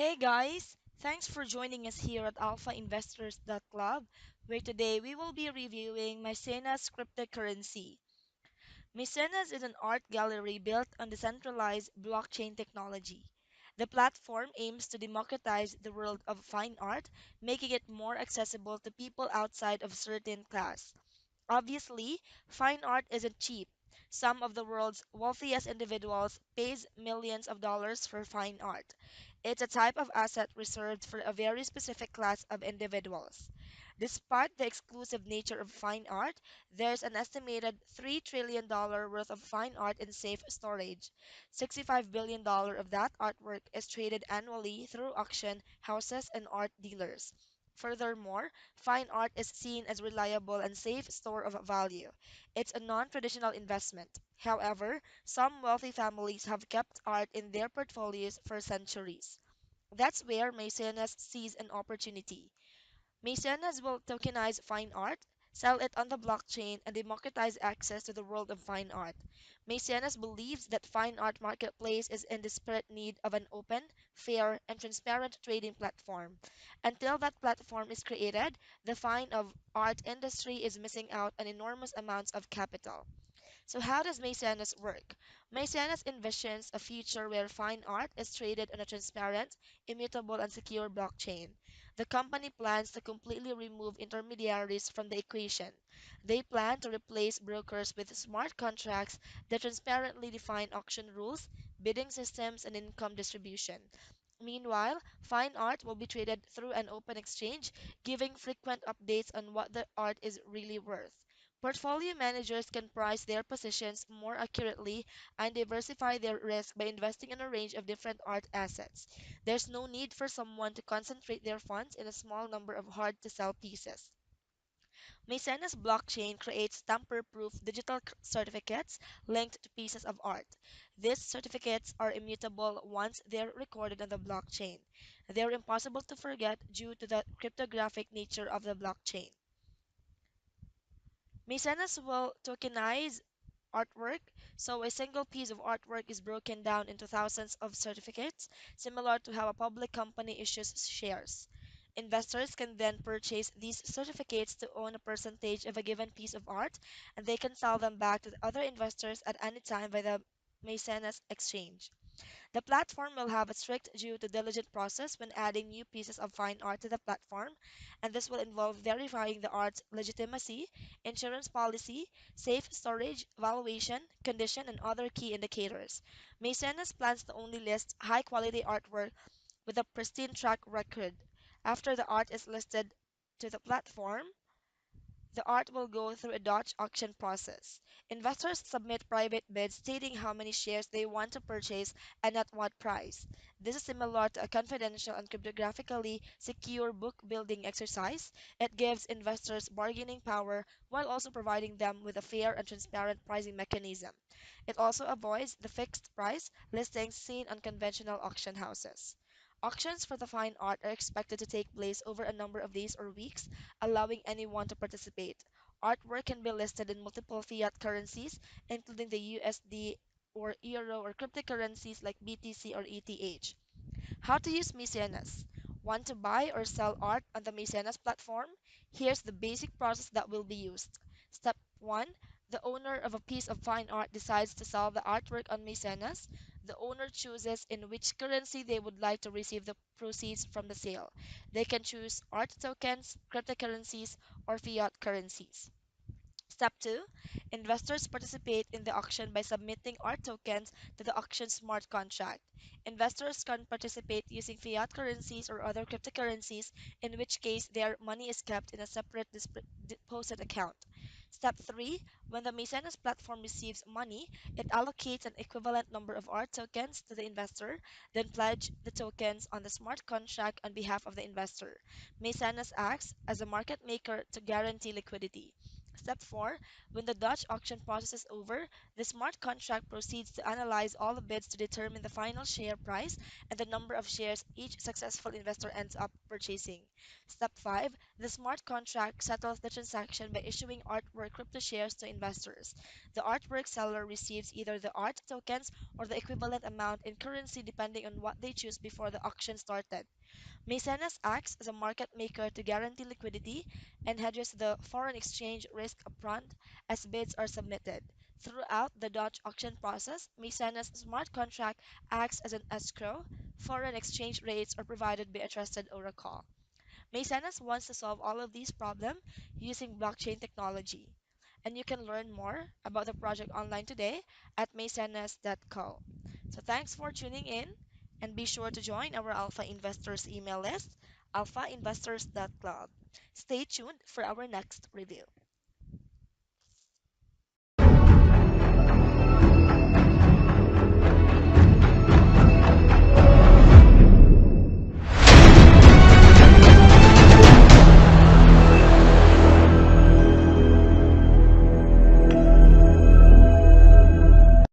Hey guys, thanks for joining us here at alphainvestors.club, where today we will be reviewing Maecenas cryptocurrency. Maecenas is an art gallery built on decentralized blockchain technology. The platform aims to democratize the world of fine art, making it more accessible to people outside of certain class. Obviously, fine art isn't cheap. Some of the world's wealthiest individuals pays millions of dollars for fine art. It's a type of asset reserved for a very specific class of individuals. Despite the exclusive nature of fine art, there's an estimated $3 trillion worth of fine art in safe storage. $65 billion of that artwork is traded annually through auction houses and art dealers. Furthermore, fine art is seen as reliable and safe store of value. It's a non-traditional investment. However, some wealthy families have kept art in their portfolios for centuries. That's where Maecenas sees an opportunity. Maecenas will tokenize fine art, sell it on the blockchain, and democratize access to the world of fine art. Maecenas believes that fine art marketplace is in desperate need of an open, fair, and transparent trading platform. Until that platform is created, the fine of art industry is missing out on enormous amounts of capital. So how does Maecenas work? Maecenas envisions a future where fine art is traded on a transparent, immutable, and secure blockchain. The company plans to completely remove intermediaries from the equation. They plan to replace brokers with smart contracts that transparently define auction rules, bidding systems, and income distribution. Meanwhile, fine art will be traded through an open exchange, giving frequent updates on what the art is really worth. Portfolio managers can price their positions more accurately and diversify their risk by investing in a range of different art assets. There's no need for someone to concentrate their funds in a small number of hard to sell pieces. Maecenas blockchain creates tamper-proof digital certificates linked to pieces of art. These certificates are immutable once they're recorded on the blockchain. They're impossible to forget due to the cryptographic nature of the blockchain. Maecenas will tokenize artwork, so a single piece of artwork is broken down into thousands of certificates, similar to how a public company issues shares. Investors can then purchase these certificates to own a percentage of a given piece of art, and they can sell them back to the other investors at any time by the Maecenas exchange. The platform will have a strict due to diligence process when adding new pieces of fine art to the platform, and this will involve verifying the art's legitimacy, insurance policy, safe storage, valuation, condition, and other key indicators. Maecenas plans to only list high quality artwork with a pristine track record. After the art is listed to the platform, the art will go through a Dutch auction process. Investors submit private bids stating how many shares they want to purchase and at what price. This is similar to a confidential and cryptographically secure book building exercise. It gives investors bargaining power while also providing them with a fair and transparent pricing mechanism. It also avoids the fixed price listings seen on conventional auction houses. Auctions for the fine art are expected to take place over a number of days or weeks, allowing anyone to participate. Artwork can be listed in multiple fiat currencies, including the USD or Euro or cryptocurrencies like BTC or ETH. How to use Maecenas. Want to buy or sell art on the Maecenas platform? Here's the basic process that will be used. Step 1. The owner of a piece of fine art decides to sell the artwork on Maecenas. The owner chooses in which currency they would like to receive the proceeds from the sale. They can choose art tokens, cryptocurrencies, or fiat currencies. Step 2. Investors participate in the auction by submitting art tokens to the auction smart contract. Investors can participate using fiat currencies or other cryptocurrencies, in which case their money is kept in a separate deposit account. Step 3. When the Maecenas platform receives money, it allocates an equivalent number of art tokens to the investor, then pledge the tokens on the smart contract on behalf of the investor. Maecenas acts as a market maker to guarantee liquidity. Step 4. When the Dutch auction process is over, the smart contract proceeds to analyze all the bids to determine the final share price and the number of shares each successful investor ends up purchasing. Step 5. The smart contract settles the transaction by issuing artwork crypto shares to investors. The artwork seller receives either the art tokens or the equivalent amount in currency depending on what they choose before the auction started. Maecenas acts as a market maker to guarantee liquidity and hedges the foreign exchange risk upfront as bids are submitted. Throughout the Dutch auction process, Maecenas' smart contract acts as an escrow. Foreign exchange rates are provided by a trusted oracle. Maecenas wants to solve all of these problems using blockchain technology. And you can learn more about the project online today at maecenas.co. So thanks for tuning in and be sure to join our Alpha Investors email list, alphainvestors.club. Stay tuned for our next review.